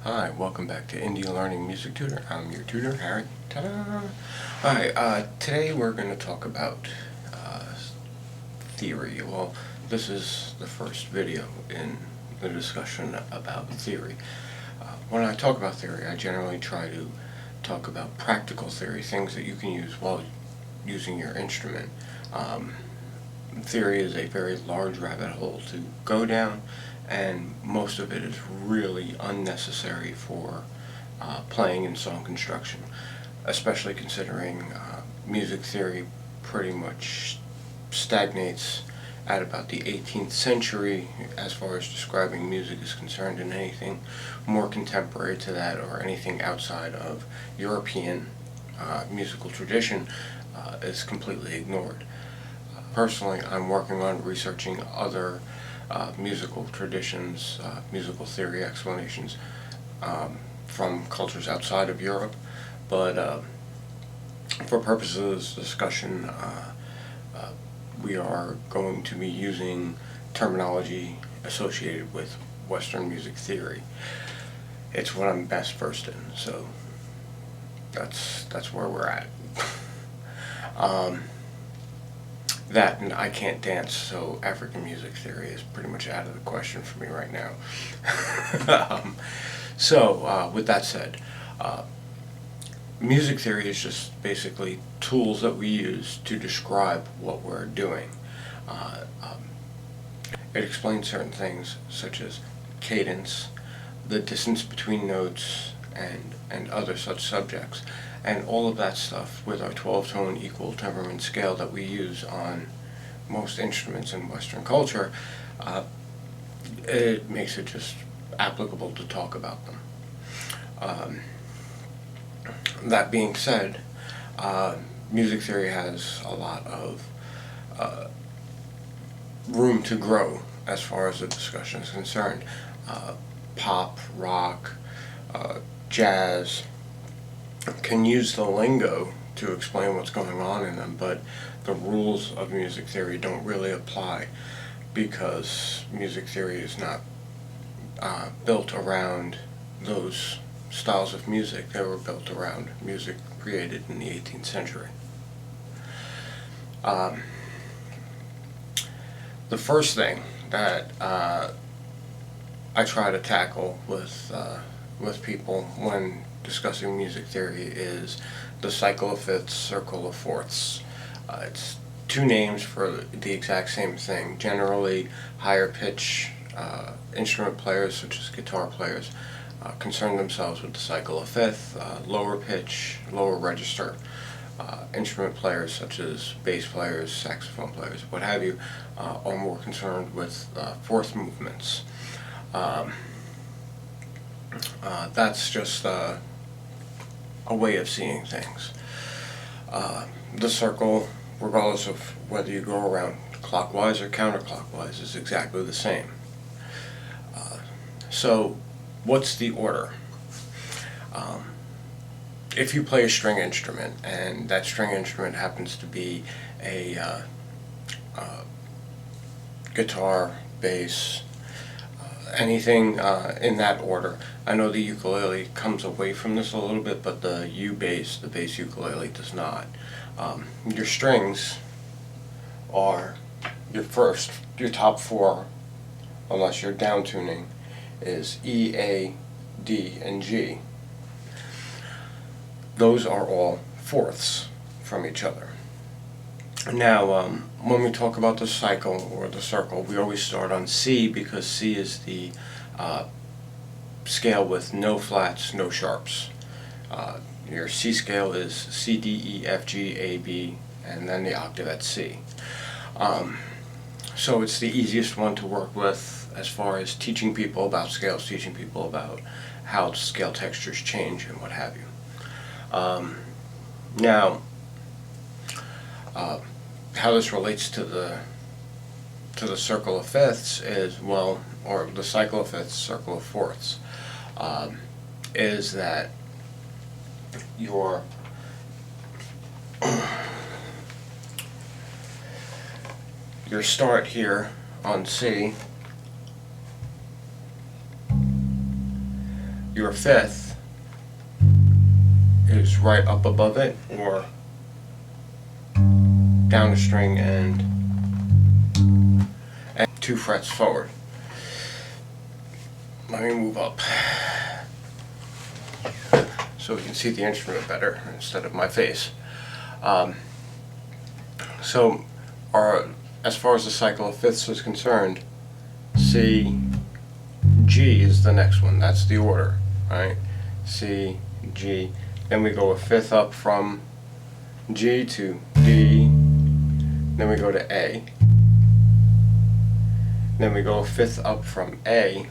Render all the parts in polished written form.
Hi, welcome back to Indie Learning Music Tutor. I'm your tutor, Harry. Ta-da! Hi, today we're going to talk about theory. Well, this is the first video in the discussion about theory. When I talk about theory, I generally try to talk about practical theory, things that you can use while using your instrument. Theory is a very large rabbit hole to go down, and most of it is really unnecessary for playing and song construction, especially considering music theory pretty much stagnates at about the 18th century as far as describing music is concerned, and anything more contemporary to that or anything outside of European musical tradition is completely ignored. Personally, I'm working on researching other musical traditions, musical theory explanations from cultures outside of Europe, but for purposes of this discussion, we are going to be using terminology associated with Western music theory. It's what I'm best versed in, so that's where we're at. That and I can't dance, so African music theory is pretty much out of the question for me right now. With that said, music theory is just basically tools that we use to describe what we're doing. It explains certain things such as cadence, the distance between notes, and other such subjects. And all of that stuff with our 12-tone equal temperament scale that we use on most instruments in Western culture, it makes it just applicable to talk about them. That being said, music theory has a lot of room to grow as far as the discussion is concerned. Pop, rock, jazz can use the lingo to explain what's going on in them, but the rules of music theory don't really apply because music theory is not built around those styles of music. They were built around music created in the 18th century. The first thing that I try to tackle with people when discussing music theory is the cycle of fifths, circle of fourths. It's two names for the exact same thing. Generally, higher pitch instrument players, such as guitar players, concern themselves with the cycle of fifth. Lower pitch, lower register instrument players, such as bass players, saxophone players, what have you, are more concerned with fourth movements. That's just a way of seeing things. The circle, regardless of whether you go around clockwise or counterclockwise, is exactly the same. So, what's the order? If you play a string instrument, and that string instrument happens to be a guitar, bass, anything in that order. I know the ukulele comes away from this a little bit, but the U-bass, the bass ukulele, does not. Your strings are your top four, unless you're down tuning, is E, A, D, and G. Those are all fourths from each other. Now, when we talk about the cycle or the circle, we always start on C because C is the scale with no flats, no sharps. Your C scale is C, D, E, F, G, A, B, and then the octave at C. So it's the easiest one to work with as far as teaching people about scales, teaching people about how scale textures change and what have you. Now, how this relates to the circle of fifths is, well, or the cycle of fifths, circle of fourths, is that your start here on C your fifth is right up above it or down the string and 2 frets forward. Let me move up so we can see the instrument better instead of my face. So as far as the cycle of fifths is concerned, C, G is the next one. That's the order, right? C, G. Then we go a fifth up from G to D. Then we go to A. Then we go a fifth up from A.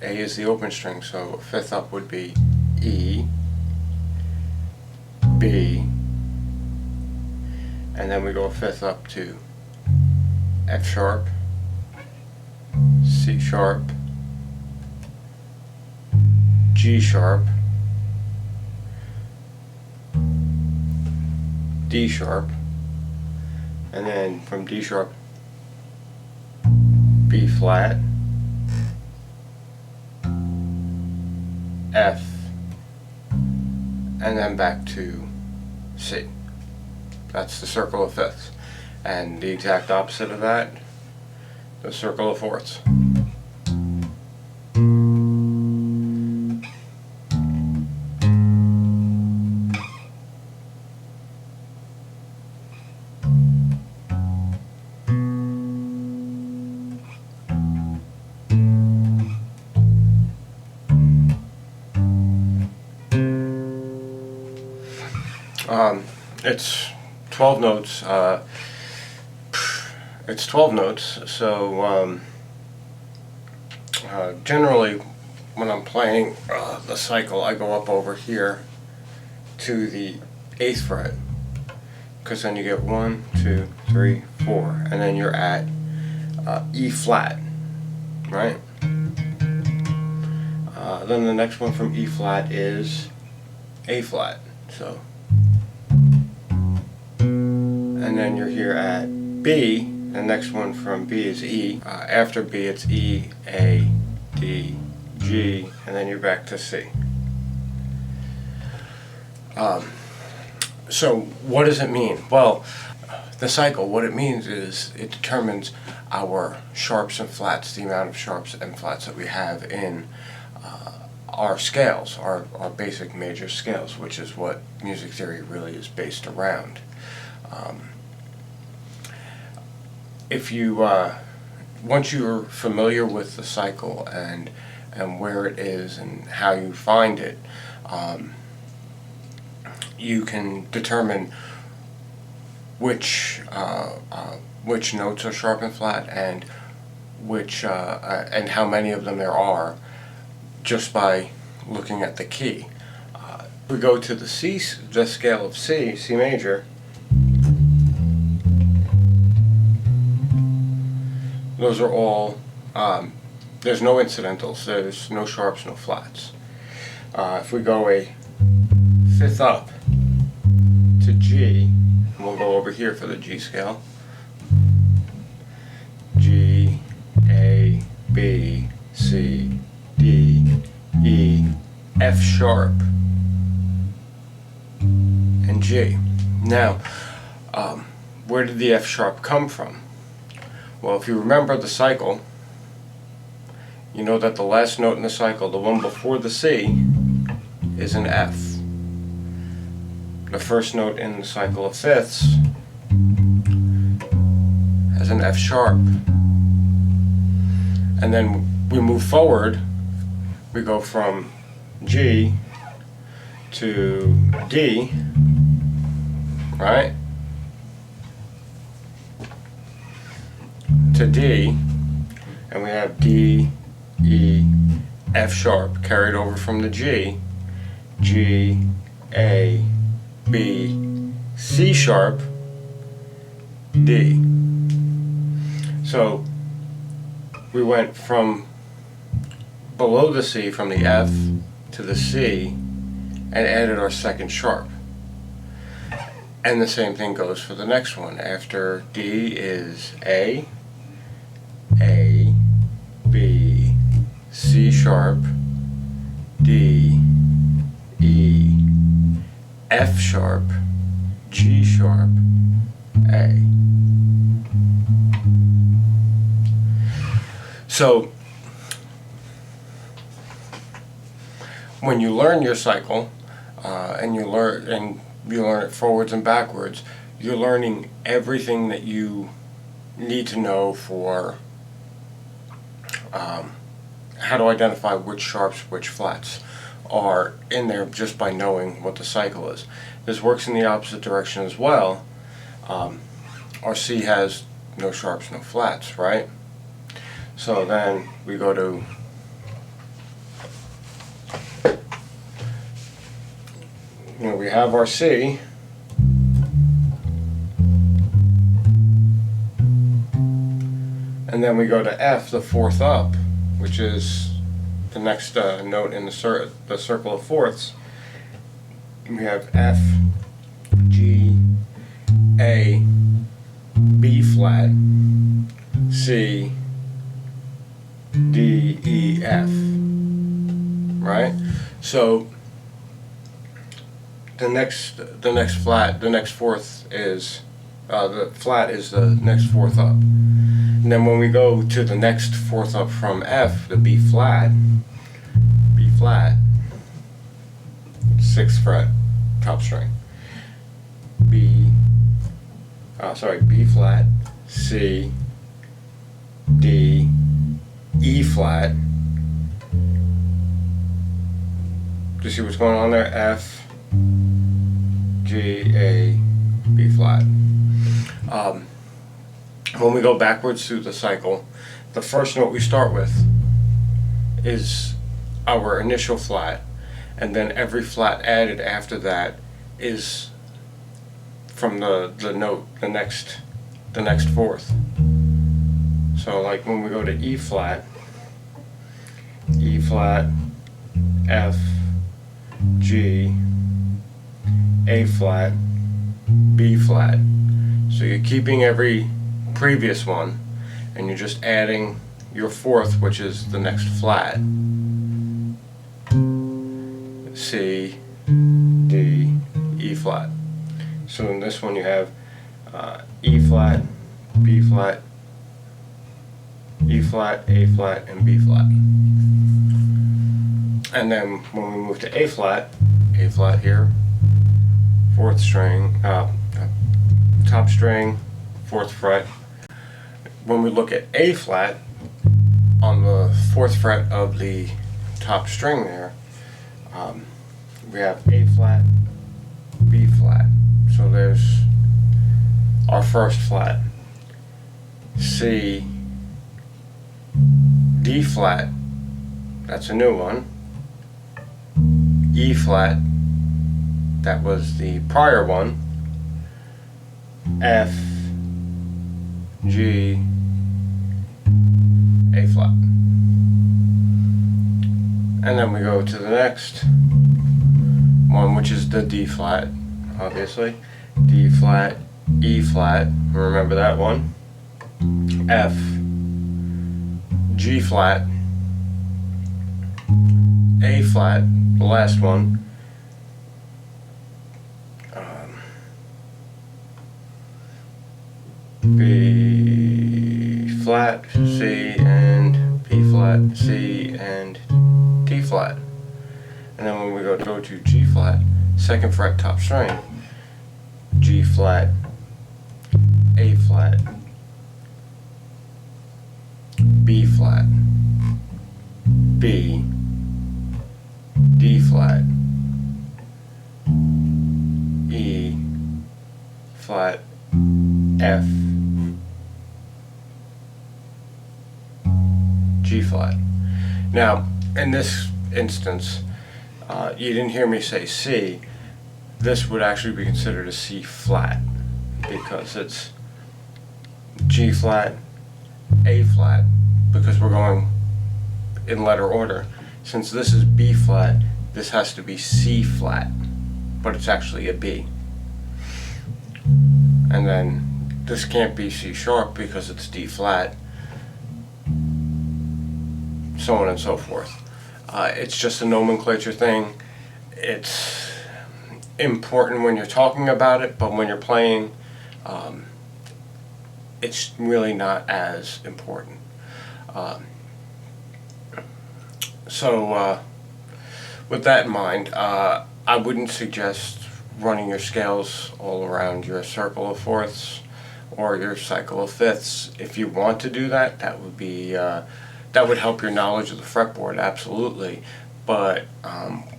A is the open string, so a fifth up would be E, B, and then we go a fifth up to F sharp, C sharp, G sharp, D sharp, and then from D sharp, B flat, F, and then back to C. That's the circle of fifths. And the exact opposite of that, the circle of fourths. It's 12 notes. It's 12 notes, so generally when I'm playing the cycle, I go up over here to the 8th fret, because then you get 1, 2, 3, 4, and then you're at E flat, right? Then the next one from E flat is A flat, so, and then you're here at B. The next one from B is E. After B it's E, A, D, G, and then you're back to C. So what does it mean? Well, the cycle, what it means is it determines our sharps and flats, the amount of sharps and flats that we have in our scales, our basic major scales, which is what music theory really is based around. If you once you're familiar with the cycle and where it is and how you find it, you can determine which notes are sharp and flat and which and how many of them there are just by looking at the key. If we go to the scale of C major. Those are all, there's no incidentals, there's no sharps, no flats. If we go a fifth up to G, and we'll go over here for the G scale. G, A, B, C, D, E, F sharp, and G. Now, where did the F sharp come from? Well, if you remember the cycle, you know that the last note in the cycle, the one before the C, is an F. The first note in the cycle of fifths has an F sharp. And then we move forward, we go from G to D, right? To D, and we have D, E, F sharp carried over from the G, G, A, B, C sharp, D. So we went from below the C, from the F to the C, and added our second sharp. And the same thing goes for the next one. After D is A, B, C sharp, D, E, F sharp, G sharp, A. So when you learn your cycle, and you learn it forwards and backwards, you're learning everything that you need to know for how to identify which sharps, which flats are in there just by knowing what the cycle is. This works in the opposite direction as well. Our C has no sharps, no flats, right? So then we go to we have our C, and then we go to F, the fourth up, which is the next note in the circle of fourths. We have F, G, A, B flat, C, D, E, F, right? So the next flat, the next fourth is the flat is the next fourth up. And then when we go to the next fourth up from F, the B flat, 6th fret, top string. B flat, C, D, E flat. Do you see what's going on there? F, G, A, B flat. When we go backwards through the cycle, the first note we start with is our initial flat, and then every flat added after that is from the note, the next fourth. So like when we go to E flat, F, G, A flat, B flat. So you're keeping every previous one and you're just adding your fourth, which is the next flat. C, D, E flat. So in this one you have E flat, B flat, E flat, A flat, and B flat. And then when we move to A flat here, fourth string, top string, fourth fret. When we look at A flat, on the fourth fret of the top string there, we have A flat, B flat. So there's our first flat. C, D flat, that's a new one. E flat, that was the prior one. F, G, A flat. And then we go to the next one, which is the D flat, obviously. D flat, E flat, remember that one. F, G flat, A flat, the last one. B flat, C, and B flat, C, and D flat. And then when we go to G flat, second fret, top string, G flat, A flat, B flat, B, D flat, E flat, F, G flat. Now, in this instance, you didn't hear me say C. This would actually be considered a C flat because it's G flat, A flat, because we're going in letter order. Since this is B flat, this has to be C flat, but it's actually a B. And then this can't be C sharp because it's D flat, so on and so forth. It's just a nomenclature thing. It's important when you're talking about it, but when you're playing, it's really not as important. So with that in mind, I wouldn't suggest running your scales all around your circle of fourths or your cycle of fifths. If you want to do that, that would help your knowledge of the fretboard, absolutely. But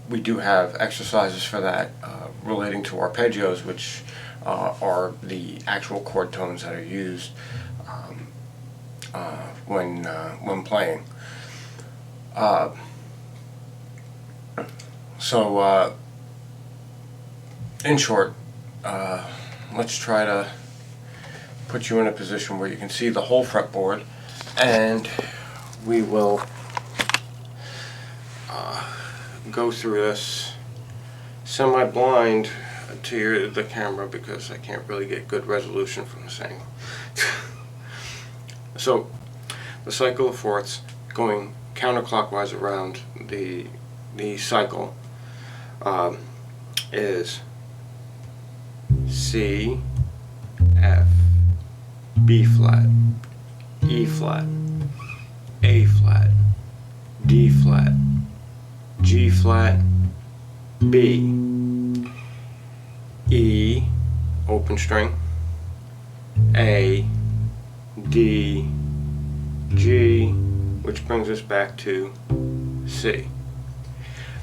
we do have exercises for that relating to arpeggios, which are the actual chord tones that are used when playing. So in short, let's try to put you in a position where you can see the whole fretboard, and we will go through this semi-blind to the camera because I can't really get good resolution from this angle. So the cycle of fourths, going counterclockwise around the cycle, is C, F, B flat, E flat, A flat, D flat, G flat, B, E, open string, A, D, G, which brings us back to C.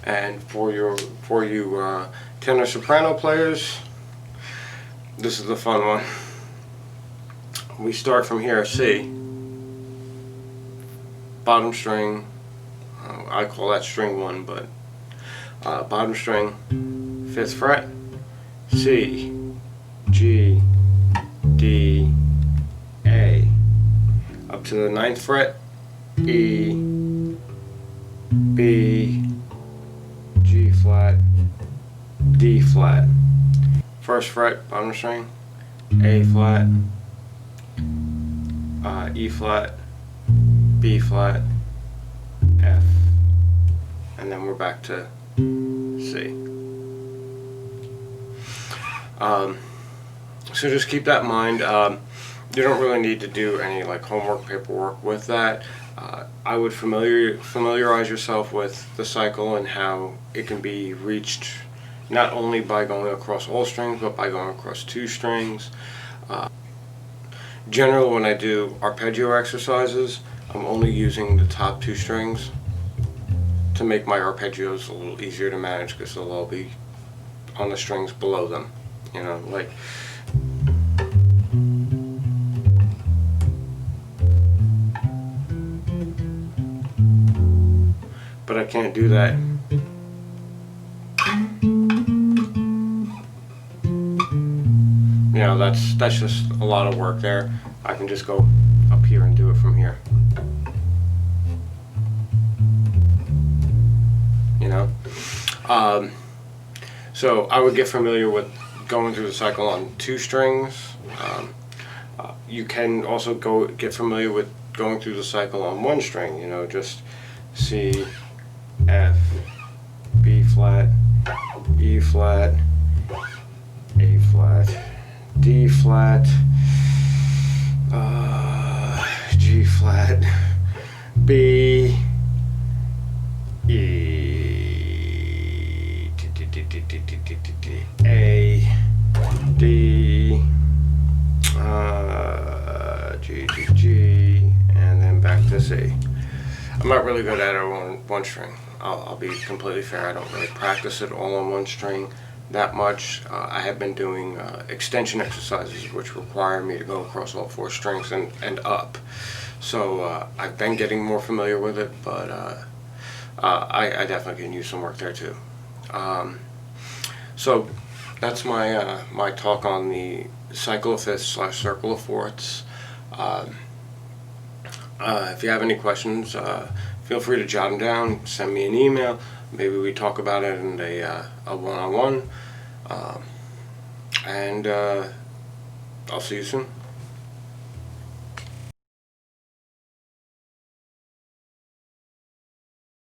And for you tenor soprano players, this is the fun one. We start from here, C, bottom string, I call that string 1, but bottom string, 5th fret, C, G, D, A, up to the 9th fret, E, B, G flat, D flat, 1st fret, bottom string, A flat, E flat, B flat, F, and then we're back to C. So just keep that in mind. You don't really need to do any like homework paperwork with that. I would familiarize yourself with the cycle and how it can be reached not only by going across all strings but by going across 2 strings. Generally when I do arpeggio exercises, I'm only using the top 2 strings to make my arpeggios a little easier to manage because they'll all be on the strings below them, you know, like but I can't do that. You know, that's just a lot of work there. I can just go up here and do it from here. You know? So I would get familiar with going through the cycle on 2 strings. You can also get familiar with going through the cycle on 1 string, you know, just C, F, B flat, E flat, A flat, D flat, G flat, B, E, A, D, G, and then back to C. I'm not really good at it on 1 string. I'll be completely fair. I don't really practice it all on 1 string that much. I have been doing extension exercises which require me to go across all 4 strings and up. So I've been getting more familiar with it, but I definitely can use some work there too. So that's my talk on the cycle of fifths / circle of fourths. If you have any questions, feel free to jot them down, send me an email, maybe we talk about it in a one-on-one, and I'll see you soon.